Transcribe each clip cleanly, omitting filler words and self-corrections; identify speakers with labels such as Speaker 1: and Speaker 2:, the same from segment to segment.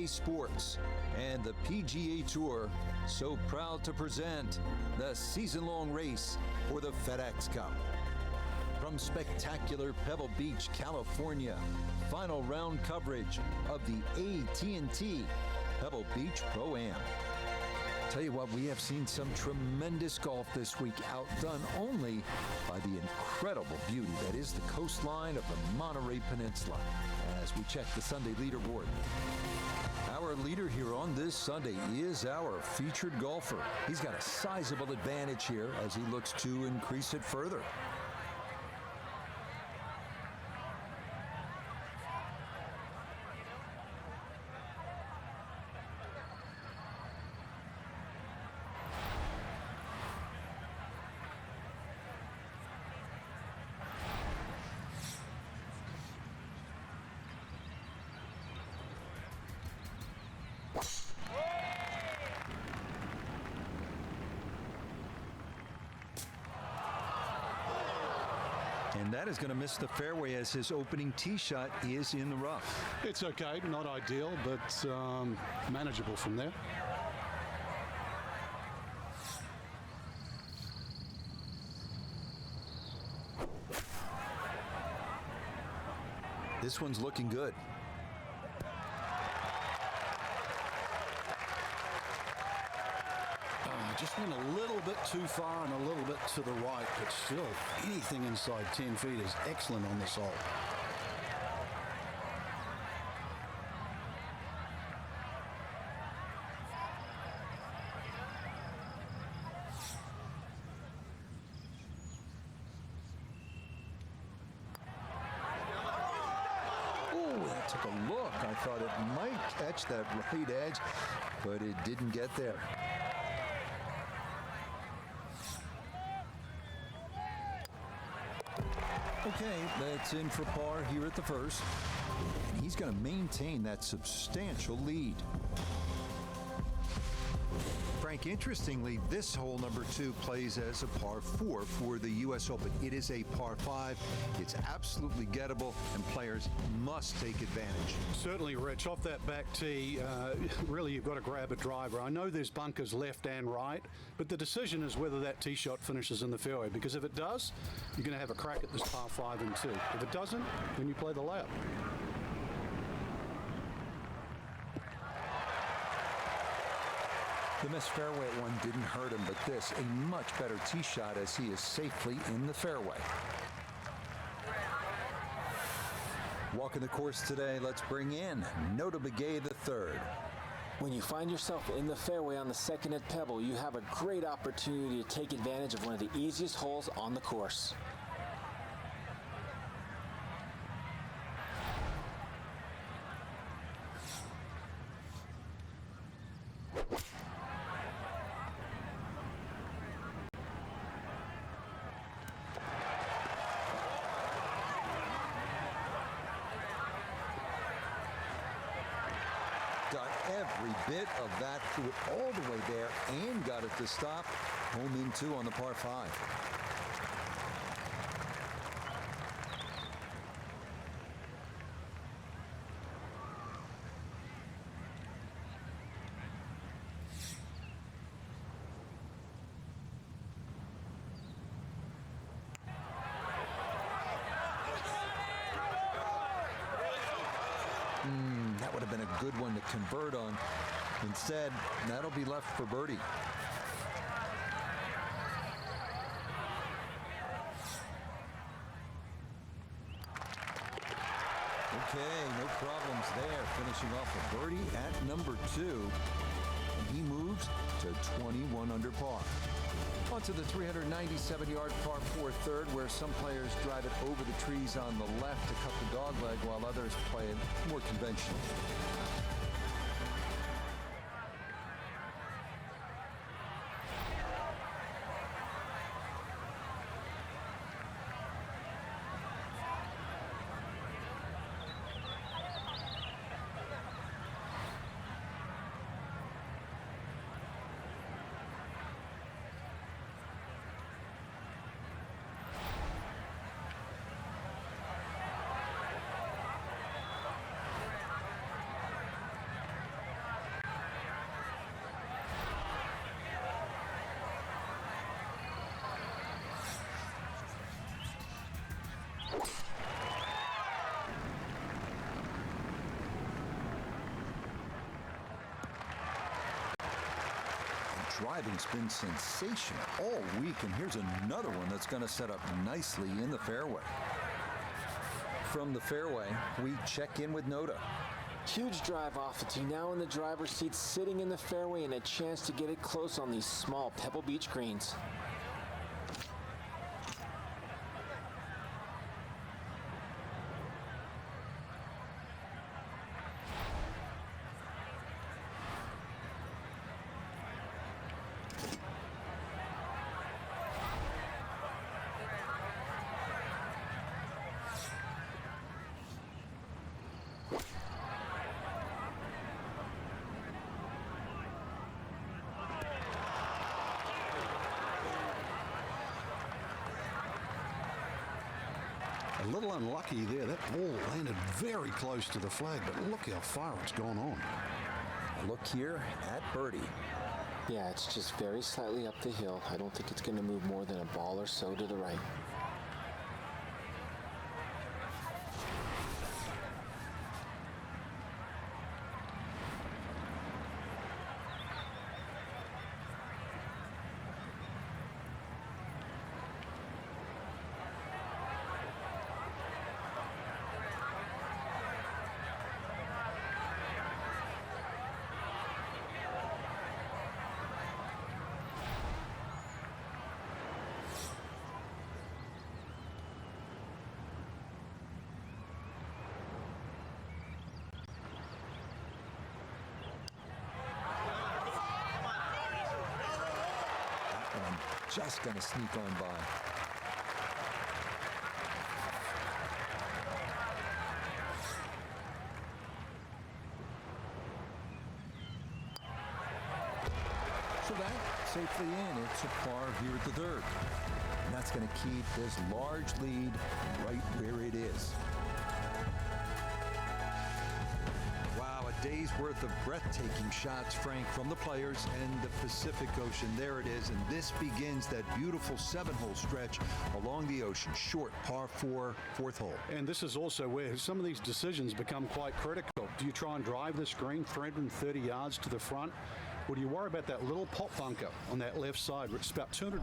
Speaker 1: PGA Sports and the PGA Tour so proud to present the season-long race for the FedEx Cup. From spectacular Pebble Beach, California, final round coverage of the AT&T Pebble Beach Pro-Am. Tell you what, we have seen some tremendous golf this week, outdone only by the incredible beauty that is the coastline of the Monterey Peninsula. As we check the Sunday leaderboard, our leader here on this Sunday is our featured golfer. He's got a sizable advantage here as he looks to increase it further. And that is going to miss the fairway as his opening tee shot is in the rough.
Speaker 2: It's okay, not ideal, but manageable from there.
Speaker 1: This one's looking good.
Speaker 2: Just went a little bit too far and a little bit to the right, but still, anything inside 10 feet is excellent on this hole.
Speaker 1: Oh, that took a look. I thought it might catch that right edge, but it didn't get there. Okay, that's in for par here at the first. And he's going to maintain that substantial lead. Frank, interestingly, this hole number 2 plays as a par 4 for the U.S. Open. It is a par 5. It's absolutely gettable, and players must take advantage.
Speaker 2: Certainly, Rich. Off that back tee, really you've got to grab a driver. I know there's bunkers left and right, but the decision is whether that tee shot finishes in the fairway, because if it does, you're going to have a crack at this par 5 and 2. If it doesn't, then you play the layup.
Speaker 1: The missed fairway at one didn't hurt him, but this, a much better tee shot as he is safely in the fairway. Walking the course today, let's bring in Nota Begay III.
Speaker 3: When you find yourself in the fairway on the second at Pebble, you have a great opportunity to take advantage of one of the easiest holes on the course.
Speaker 1: Every bit of that, threw it all the way there and got it to stop. Home in 2 on the par 5. That would have been a good one to convert on. Instead, that'll be left for birdie. Okay, no problems there. Finishing off a birdie at number 2. And he moves to 21 under par. On to the 397-yard par 4 third, where some players drive it over the trees on the left to cut the dogleg, while others play it more conventionally. driving's been sensational all week, and here's another one that's going to set up nicely in the fairway. From the fairway, we check in with Noda.
Speaker 3: Huge drive off the tee, now in the driver's seat, sitting in the fairway, and a chance to get it close on these small Pebble Beach greens.
Speaker 2: A little unlucky there. That ball landed very close to the flag, but look how far it's gone on.
Speaker 1: Look here at birdie.
Speaker 3: Yeah, it's just very slightly up the hill. I don't think it's going to move more than a ball or so to the right.
Speaker 1: Just going to sneak on by. So that safely in. It's a par here at the third. And that's going to keep this large lead right where it is. Wow, a day's worth of breathtaking shots, Frank, from the players and the Pacific Ocean. There it is, and this begins that beautiful 7-hole stretch along the ocean. Short par 4, fourth hole.
Speaker 2: And this is also where some of these decisions become quite critical. Do you try and drive this green 330 yards to the front, or do you worry about that little pop bunker on that left side, which is about 200?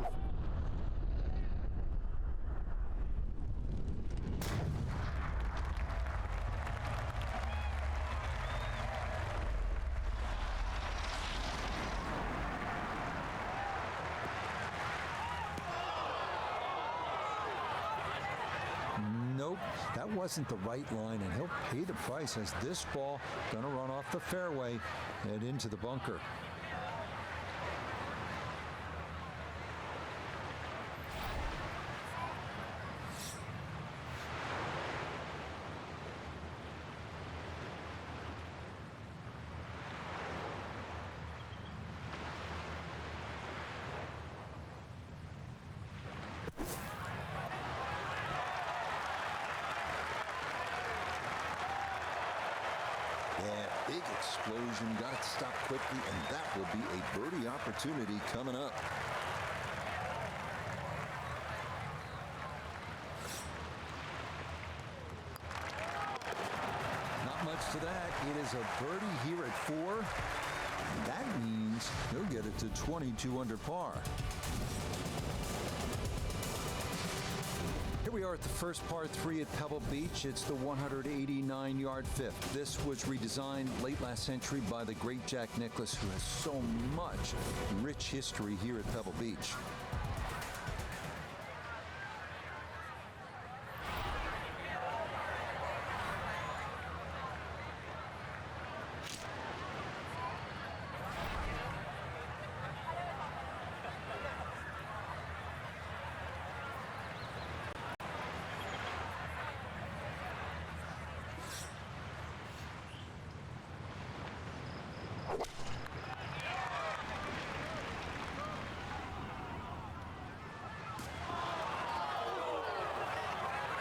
Speaker 1: Nope, that wasn't the right line, and he'll pay the price as this ball going to run off the fairway and into the bunker. Big explosion, got it stopped quickly, and that will be a birdie opportunity coming up. Not much to that. It is a birdie here at 4. That means he'll get it to 22 under par. Here we are at the first par 3 at Pebble Beach. It's the 189-yard fifth. This was redesigned late last century by the great Jack Nicklaus, who has so much rich history here at Pebble Beach.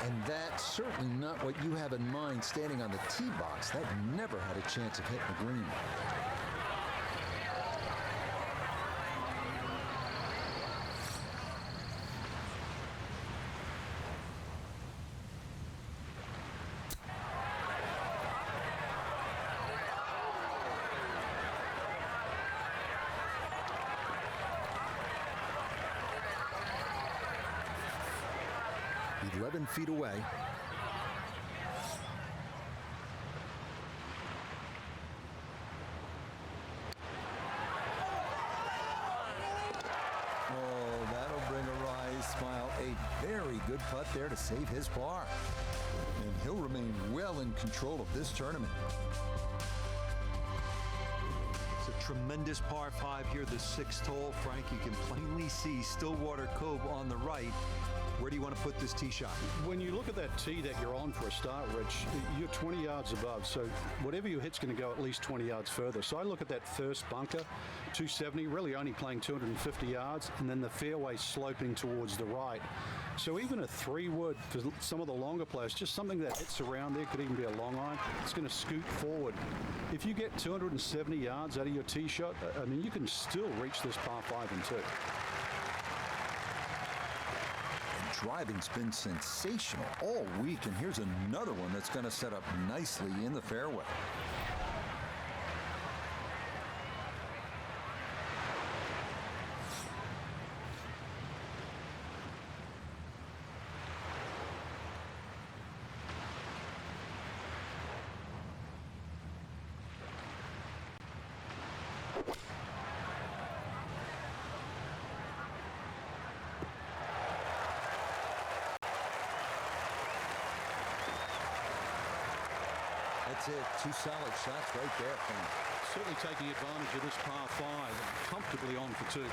Speaker 1: And that's certainly not what you have in mind standing on the tee box. That never had a chance of hitting the green. 11 feet away. Oh, that'll bring a wry smile. A very good putt there to save his par. And he'll remain well in control of this tournament.
Speaker 4: It's a tremendous par 5 here, the 6th hole. Frank, you can plainly see Stillwater Cove on the right. Where do you want to put this tee shot?
Speaker 2: When you look at that tee that you're on for a start, Rich, you're 20 yards above, so whatever you hit's going to go at least 20 yards further. So I look at that first bunker, 270, really only playing 250 yards, and then the fairway sloping towards the right. So even a 3-wood for some of the longer players, just something that hits around there, could even be a long iron, it's going to scoot forward. If you get 270 yards out of your tee shot, I mean, you can still reach this par 5 and 2.
Speaker 1: Driving's been sensational all week, and here's another one that's going to set up nicely in the fairway. That's it. 2 solid shots right there, Frank.
Speaker 2: Certainly taking advantage of this par 5 and comfortably on for 2.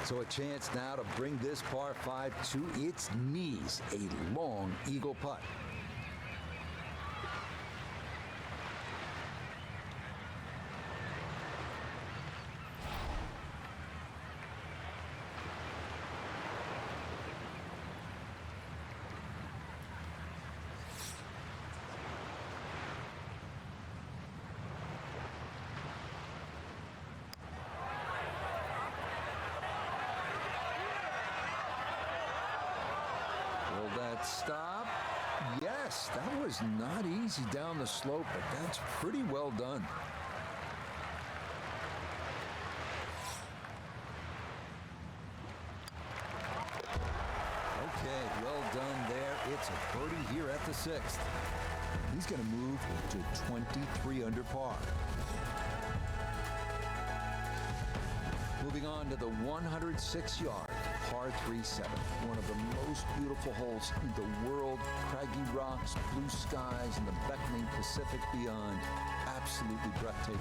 Speaker 1: So a chance now to bring this par 5 to its knees. A long eagle putt. Stop. Yes, that was not easy down the slope, but that's pretty well done. Okay, well done there. It's a birdie here at the 6th. He's going to move to 23 under par. Moving on to the 106-yard par 3-7, one of the most beautiful holes in the world. Craggy rocks, blue skies, and the beckoning Pacific beyond. Absolutely breathtaking.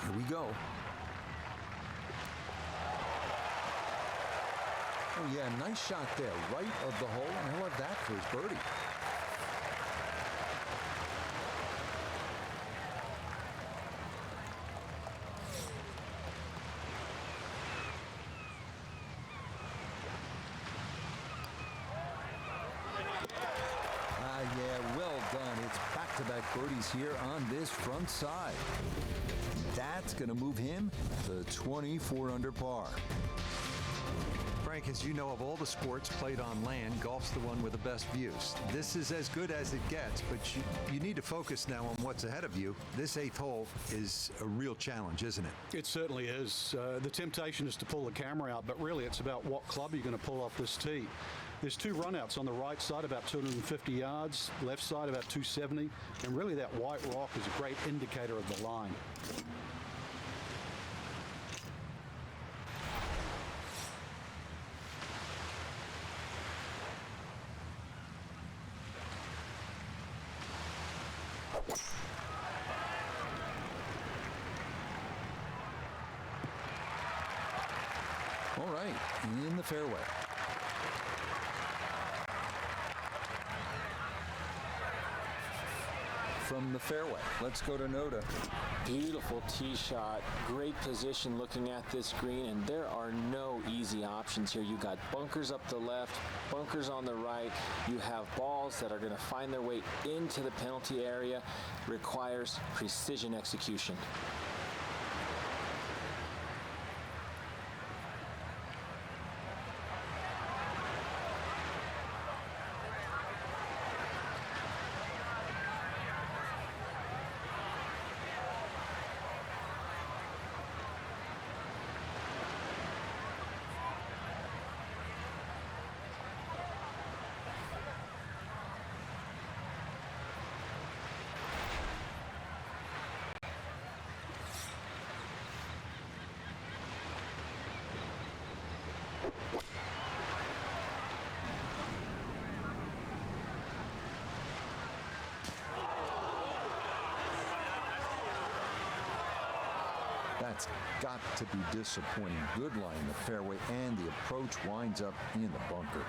Speaker 1: Here we go. Oh yeah, nice shot there, right of the hole, and he'll have that for his birdie. Yeah, well done. It's back-to-back birdies here on this front side. That's going to move him to 24 under par.
Speaker 4: Frank, as you know, of all the sports played on land, golf's the one with the best views. This is as good as it gets, but you need to focus now on what's ahead of you. This 8th hole is a real challenge, isn't it?
Speaker 2: It certainly is. The temptation is to pull the camera out, but really it's about what club you're going to pull off this tee. There's 2 runouts on the right side, about 250 yards, left side about 270, and really that white rock is a great indicator of the line.
Speaker 1: All right, in the fairway. from the fairway. Let's go to Noda.
Speaker 3: Beautiful tee shot, great position looking at this green, and there are no easy options here. You got bunkers up the left, bunkers on the right. You have balls that are going to find their way into the penalty area. Requires precision execution.
Speaker 1: That's got to be disappointing. Good lie in the fairway, and the approach winds up in the bunker.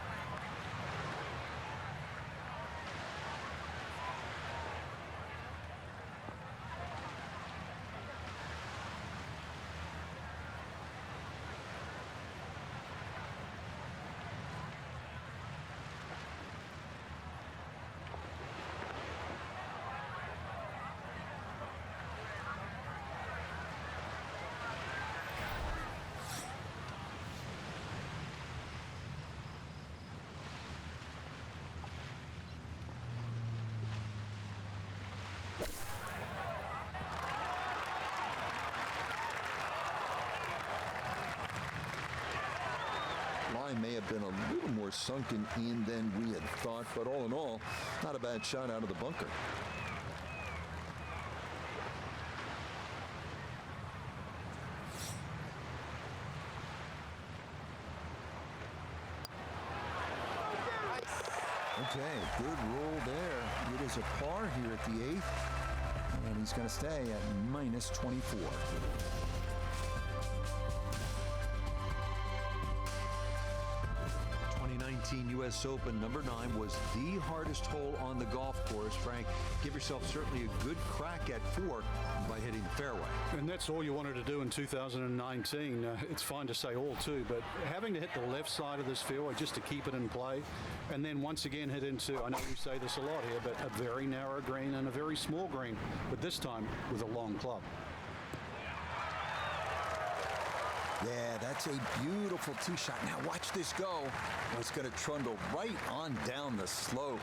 Speaker 1: Line may have been a little more sunken in than we had thought, but all in all, not a bad shot out of the bunker. Okay, good roll there. It is a par here at the 8th, and he's going to stay at minus 24.
Speaker 4: 2019 U.S. Open number 9 was the hardest hole on the golf course. Frank, give yourself certainly a good crack at 4 by hitting the fairway.
Speaker 2: And that's all you wanted to do in 2019. It's fine to say all too, but having to hit the left side of this fairway just to keep it in play, and then once again hit into, I know we say this a lot here, but a very narrow green and a very small green, but this time with a long club.
Speaker 1: Yeah, that's a beautiful tee shot. Now watch this go. Well, it's going to trundle right on down the slope.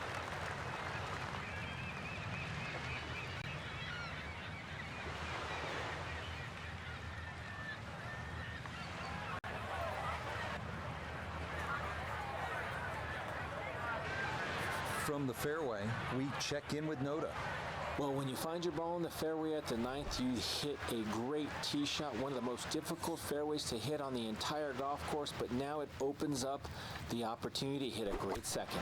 Speaker 1: From the fairway, we check in with Noda.
Speaker 3: Well, when you find your ball in the fairway at the 9th, you hit a great tee shot, one of the most difficult fairways to hit on the entire golf course, but now it opens up the opportunity to hit a great second.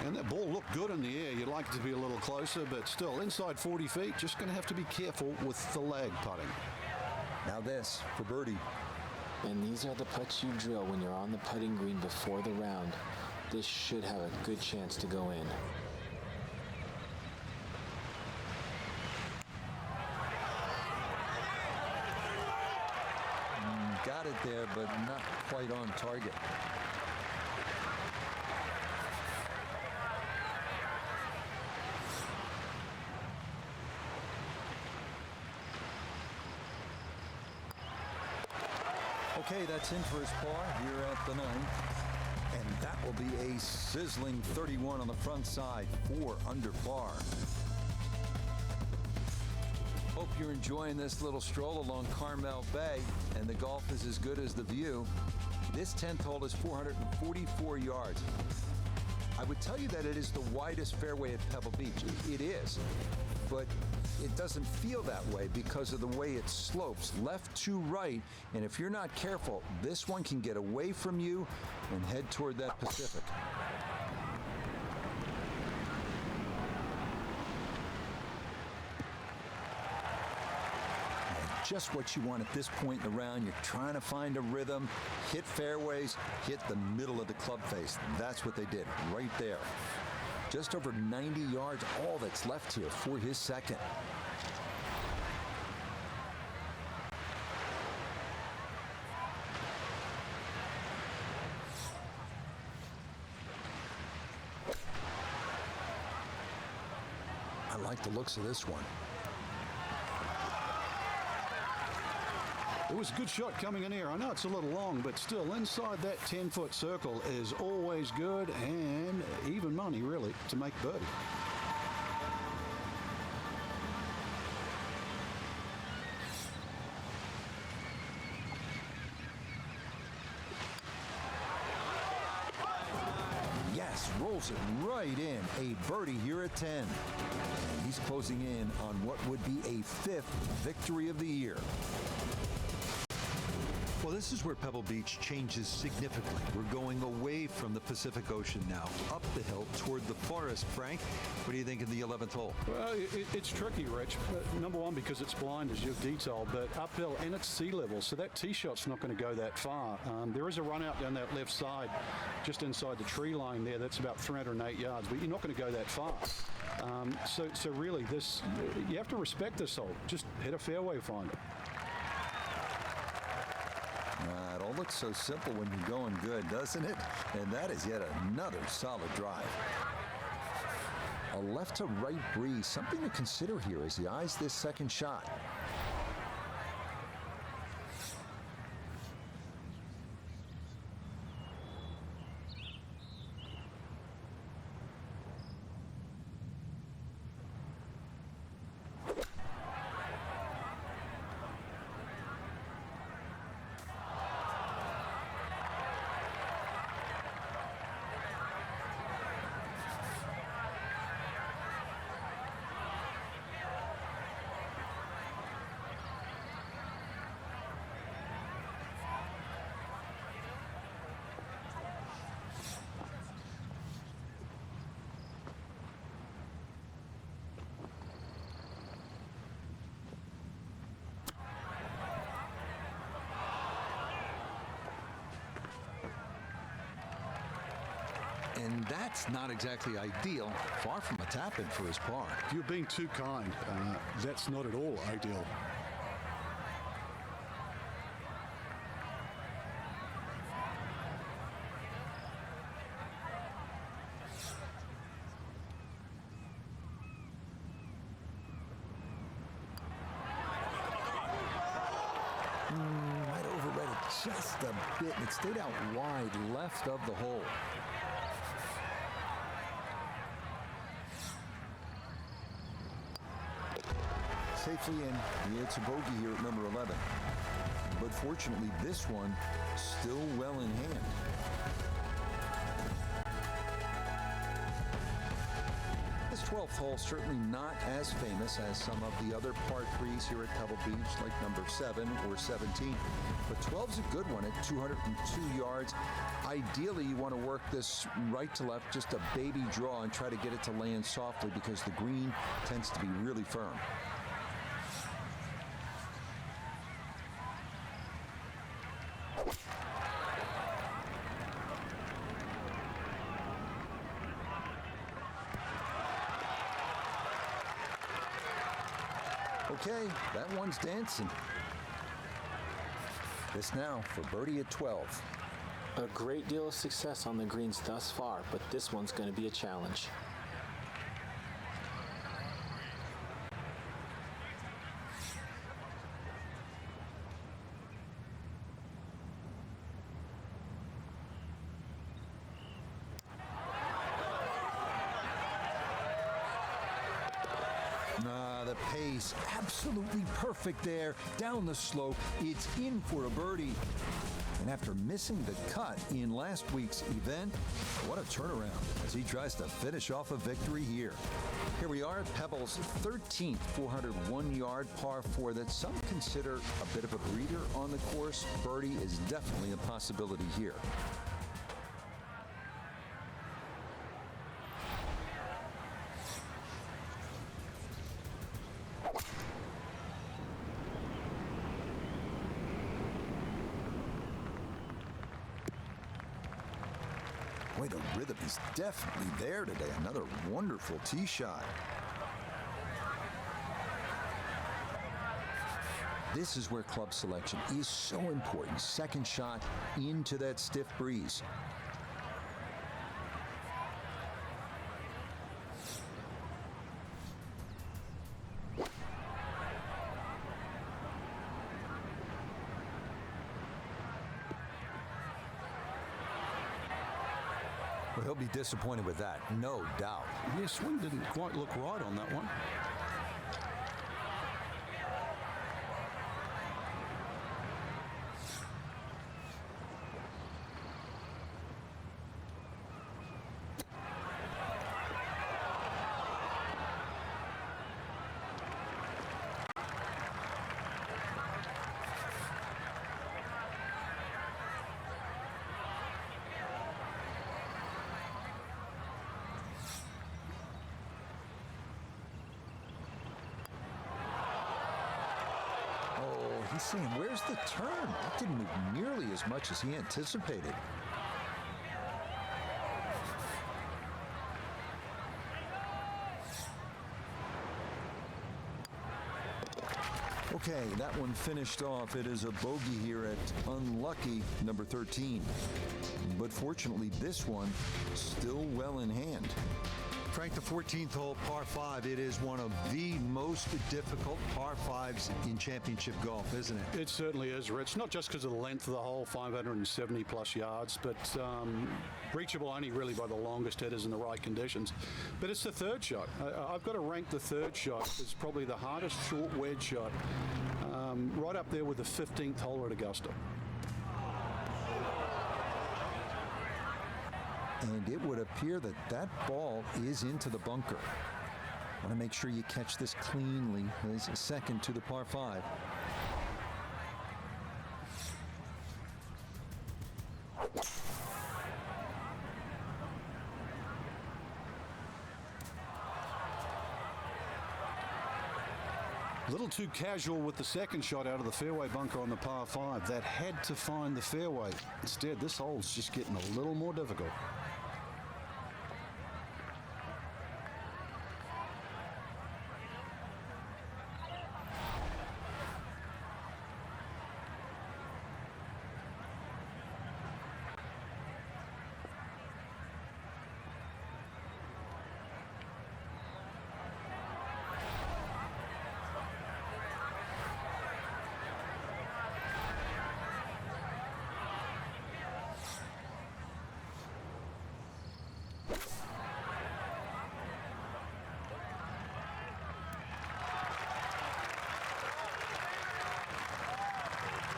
Speaker 2: And that ball looked good in the air. You'd like it to be a little closer, but still, inside 40 feet, just going to have to be careful with the lag putting.
Speaker 1: Now this for birdie.
Speaker 3: And these are the putts you drill when you're on the putting green before the round. This should have a good chance to go in.
Speaker 1: Got it there, but not quite on target. Okay, that's in for his par here at the 9th. And that will be a sizzling 31 on the front side, 4 under par. Hope you're enjoying this little stroll along Carmel Bay, and the golf is as good as the view. This 10th hole is 444 yards. I would tell you that it is the widest fairway at Pebble Beach. It is, but it doesn't feel that way because of the way it slopes left to right, and if you're not careful, this one can get away from you and head toward that Pacific. just what you want at this point in the round. You're trying to find a rhythm, hit fairways, hit the middle of the club face. That's what they did right there. Just over 90 yards, all that's left here for his second. I like the looks of this one.
Speaker 2: It was a good shot coming in here. I know it's a little long, but still inside that 10-foot circle is always good, and even money, really, to make birdie.
Speaker 1: Yes, rolls it right in. A birdie here at 10. He's closing in on what would be a 5th victory of the year.
Speaker 4: Well, this is where Pebble Beach changes significantly. We're going away from the Pacific Ocean now, up the hill toward the forest. Frank, what do you think of the 11th hole?
Speaker 2: Well, it's tricky, Rich. Number one, because it's blind, as you've detailed, but uphill and it's sea level, so that tee shot's not going to go that far. There is a run out down that left side, just inside the tree line there. That's about 308 yards, but you're not going to go that far. So really, you have to respect this hole. Just hit a fairway finder.
Speaker 1: It all looks so simple when you're going good, doesn't it? And that is yet another solid drive. A left to right breeze, something to consider here as he eyes this second shot. And that's not exactly ideal. Far from a tap-in for his par.
Speaker 2: You're being too kind. That's not at all ideal.
Speaker 1: Might overread it just a bit. It stayed out wide left of the hole. Safely in. It's a bogey here at number 11. But fortunately, this one still well in hand. This 12th hole certainly not as famous as some of the other par 3s here at Pebble Beach, like number 7 or 17. But 12's a good one at 202 yards. Ideally, you want to work this right to left, just a baby draw, and try to get it to land softly because the green tends to be really firm. Okay, that one's dancing. This now for birdie at 12.
Speaker 3: A great deal of success on the greens thus far, but this one's going to be a challenge.
Speaker 1: The pace absolutely perfect there. Down the slope, it's in for a birdie. And after missing the cut in last week's event, what a turnaround as he tries to finish off a victory here. Here we are at Pebble's 13th 401-yard par 4 that some consider a bit of a breather on the course. Birdie is definitely a possibility here. Boy, the rhythm is definitely there today. Another wonderful tee shot. This is where club selection is so important. Second shot into that stiff breeze. Well, he'll be disappointed with that, no doubt.
Speaker 2: Yeah, swing didn't quite look right on that one.
Speaker 1: He's saying, where's the turn? That didn't move nearly as much as he anticipated. Okay, that one finished off. It is a bogey here at unlucky number 13. But fortunately, this one still well in hand.
Speaker 4: Frank, the 14th hole, par 5, it is one of the most difficult par 5s in championship golf, isn't it?
Speaker 2: It certainly is, Rich. Not just because of the length of the hole, 570 plus yards, but reachable only really by the longest hitters in the right conditions. But it's the third shot. I've got to rank the third shot as probably the hardest short wedge shot, right up there with the 15th hole at Augusta.
Speaker 1: And it would appear that that ball is into the bunker. Want to make sure you catch this cleanly as a second to the par 5.
Speaker 2: A little too casual with the second shot out of the fairway bunker on the par 5. That had to find the fairway. Instead, this hole's just getting a little more difficult.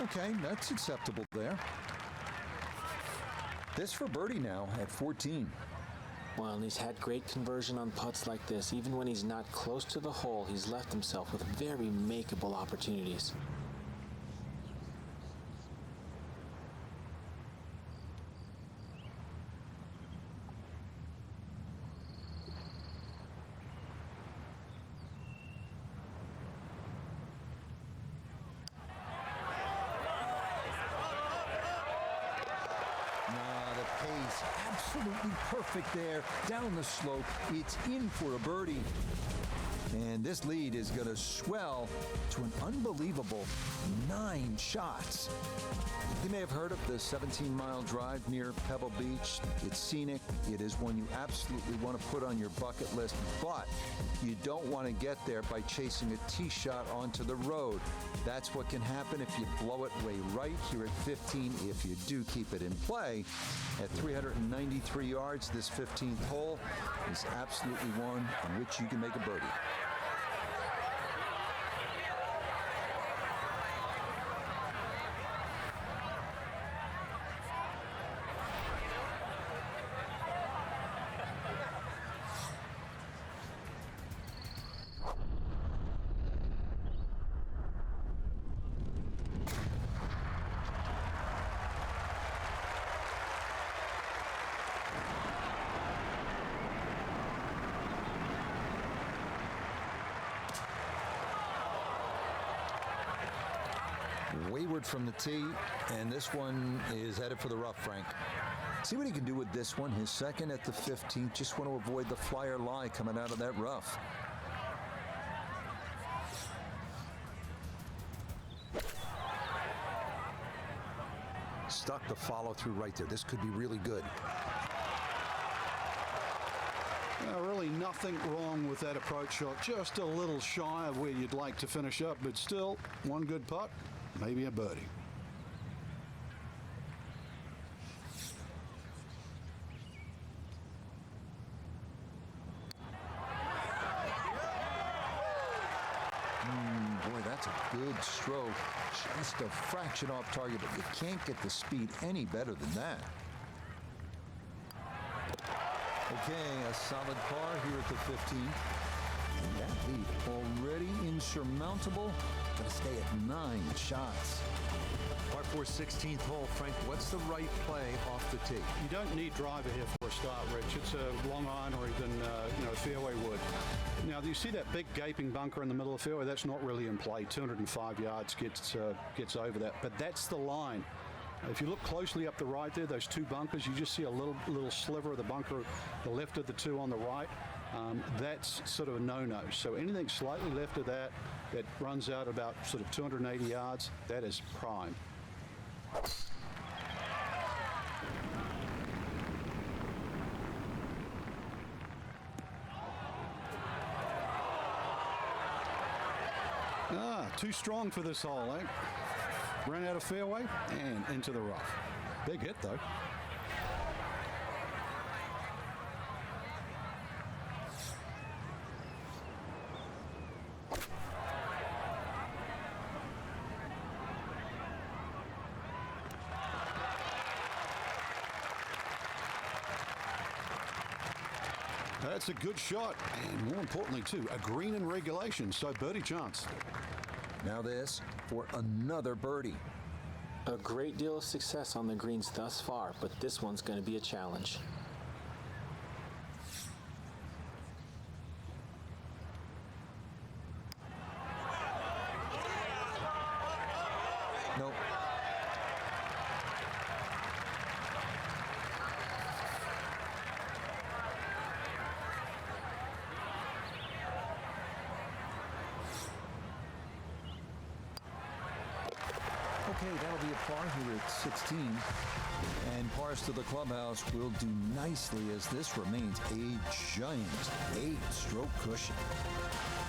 Speaker 1: Okay, that's acceptable there. This for birdie now at 14.
Speaker 3: Well, and he's had great conversion on putts like this. Even when he's not close to the hole, he's left himself with very makeable opportunities.
Speaker 1: Absolutely perfect there. Down the slope. It's in for a birdie. And this lead is going to swell to an unbelievable 9 shots. You may have heard of the 17-mile drive near Pebble Beach. It's scenic. It is one you absolutely want to put on your bucket list, but you don't want to get there by chasing a tee shot onto the road. That's what can happen if you blow it way right here at 15. If you do keep it in play at 393 yards, this 15th hole is absolutely one on which you can make a birdie. Wayward from the tee, and this one is headed for the rough, Frank. See what he can do with this one. His second at the 15th. Just want to avoid the flyer lie coming out of that rough.
Speaker 5: Stuck the follow through right there. This could be really good.
Speaker 2: Really nothing wrong with that approach shot. Just a little shy of where you'd like to finish up, but still one good putt, maybe a birdie.
Speaker 1: Boy, that's a good stroke. Just a fraction off target, but you can't get the speed any better than that. Okay, a solid par here at the 15th. And that lead already insurmountable. Gonna stay at 9 shots.
Speaker 4: Par 4 16th hole, Frank. What's the right play off the tee?
Speaker 2: You don't need driver here for a start, Rich. It's a long iron or even a fairway wood. Now, you see that big gaping bunker in the middle of the fairway? That's not really in play. 205 yards gets over that, but that's the line. If you look closely up the right there, those two bunkers, you just see a little sliver of the bunker, the left of the two on the right. That's sort of a no-no. So anything slightly left of that runs out about sort of 280 yards, that is prime. Too strong for this hole, eh? Ran out of fairway and into the rough. Big hit, though. That's a good shot, and more importantly, too, a green in regulation, so birdie chance.
Speaker 1: Now this for another birdie.
Speaker 3: A great deal of success on the greens thus far, but this one's going to be a challenge.
Speaker 1: Nope. Okay, that'll be a par here at 16. And pars to the clubhouse will do nicely as this remains a giant 8-stroke cushion.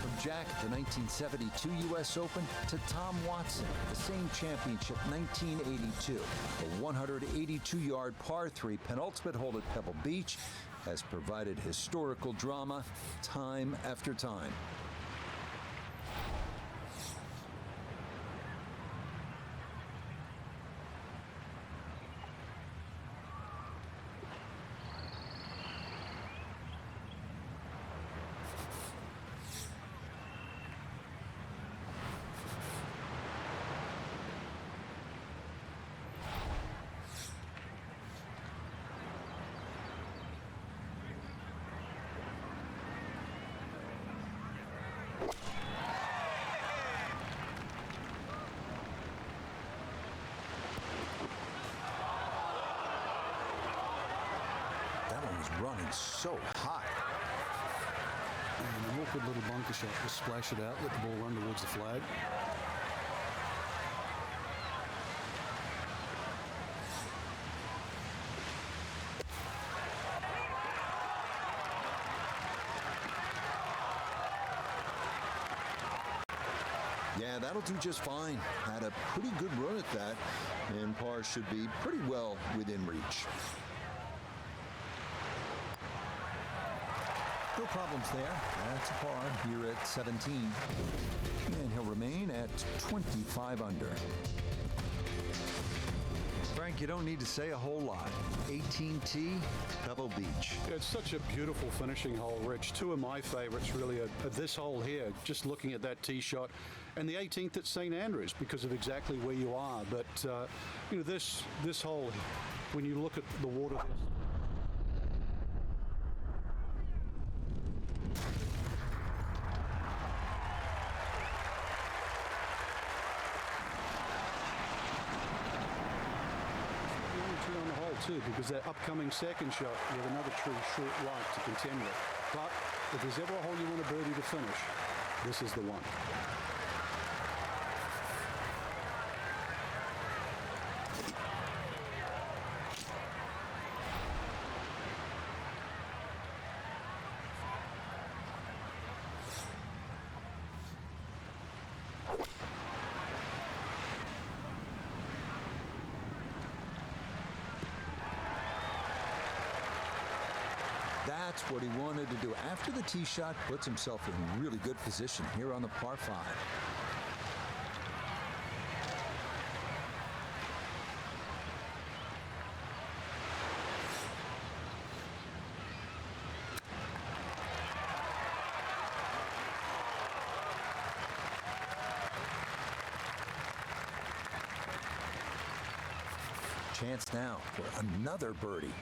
Speaker 1: From Jack at the 1972 U.S. Open to Tom Watson, the same championship 1982. The 182-yard par 3 penultimate hole at Pebble Beach has provided historical drama time after time. Running so hot.
Speaker 2: And an awkward little bunker shot. Just splash it out, let the ball run towards the flag.
Speaker 1: Yeah, that'll do just fine. Had a pretty good run at that, and par should be pretty well within reach. No problems there. That's a par here at 17. And he'll remain at 25 under.
Speaker 4: Frank, you don't need to say a whole lot. AT&T, Pebble Beach.
Speaker 2: It's such a beautiful finishing hole, Rich. Two of my favorites really are this hole here, just looking at that tee shot, and the 18th at St. Andrews because of exactly where you are. But, this hole, when you look at the water, too, because that upcoming second shot, you have another true short right to contend with. But if there's ever a hole you want a birdie to finish, this is the one.
Speaker 1: That's what he wanted to do. After the tee shot, puts himself in really good position here on the par 5. Chance now for another birdie.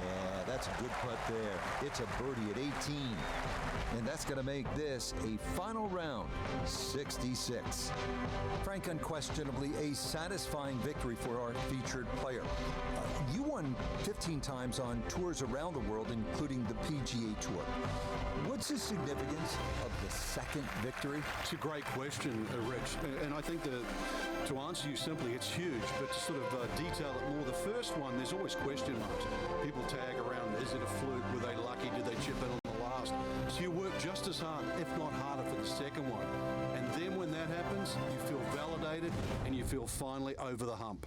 Speaker 1: Yeah, that's a good putt there. It's a birdie at 18. And that's going to make this a final round, 66. Frank, unquestionably a satisfying victory for our featured player. You won 15 times on tours around the world, including the PGA Tour. What's the significance of the second victory?
Speaker 2: It's a great question, Rich. And I think that to answer you simply, it's huge. But to sort of detail it more, the first one, there's always question marks. People tag around, is it a fluke? Were they lucky? Did they chip in on the last? So you work just as hard, if not harder, for the second one. And then when that happens, you feel validated and you feel finally over the hump.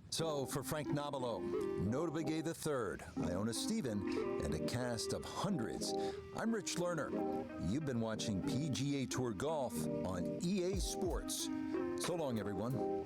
Speaker 1: So for Frank Nobilo, Notah Begay III, Iona Stephen, and a cast of hundreds, I'm Rich Lerner. You've been watching PGA Tour Golf on EA Sports. So long, everyone.